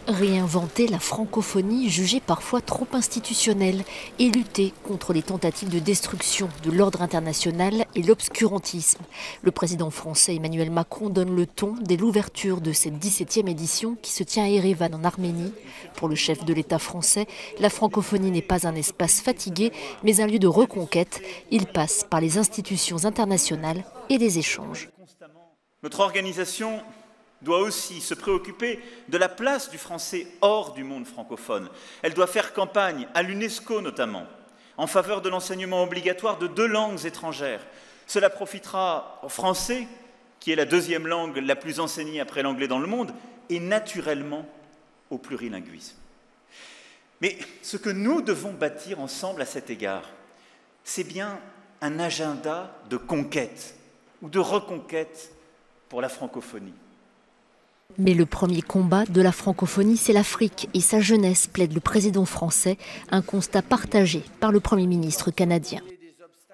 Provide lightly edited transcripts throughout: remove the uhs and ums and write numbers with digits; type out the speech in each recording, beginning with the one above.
Réinventer la francophonie jugée parfois trop institutionnelle et lutter contre les tentatives de destruction de l'ordre international et l'obscurantisme. Le président français Emmanuel Macron donne le ton dès l'ouverture de cette 17e édition qui se tient à Erevan en Arménie. Pour le chef de l'État français, la francophonie n'est pas un espace fatigué, mais un lieu de reconquête. Il passe par les institutions internationales et les échanges. Notre organisation doit aussi se préoccuper de la place du français hors du monde francophone. Elle doit faire campagne, à l'UNESCO notamment, en faveur de l'enseignement obligatoire de 2 langues étrangères. Cela profitera au français, qui est la 2e langue la plus enseignée après l'anglais dans le monde, et naturellement au plurilinguisme. Mais ce que nous devons bâtir ensemble à cet égard, c'est bien un agenda de conquête ou de reconquête pour la francophonie. Mais le premier combat de la francophonie, c'est l'Afrique et sa jeunesse, plaide le président français, un constat partagé par le Premier ministre canadien.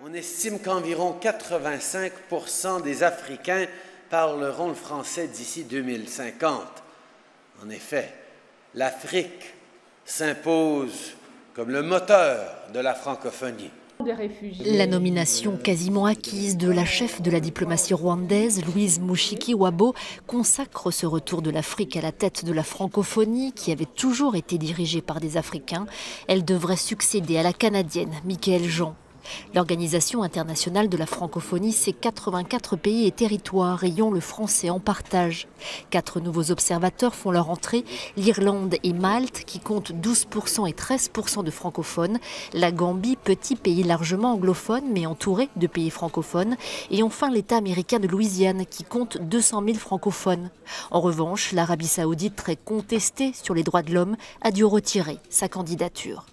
On estime qu'environ 85% des Africains parleront le français d'ici 2050. En effet, l'Afrique s'impose comme le moteur de la francophonie. La nomination quasiment acquise de la chef de la diplomatie rwandaise, Louise Mushikiwabo, consacre ce retour de l'Afrique à la tête de la francophonie qui avait toujours été dirigée par des Africains. Elle devrait succéder à la Canadienne, Michaëlle Jean. L'Organisation internationale de la francophonie, c'est 84 pays et territoires ayant le français en partage. 4 nouveaux observateurs font leur entrée, l'Irlande et Malte, qui comptent 12% et 13% de francophones, la Gambie, petit pays largement anglophone, mais entouré de pays francophones, et enfin l'État américain de Louisiane, qui compte 200 000 francophones. En revanche, l'Arabie saoudite, très contestée sur les droits de l'homme, a dû retirer sa candidature.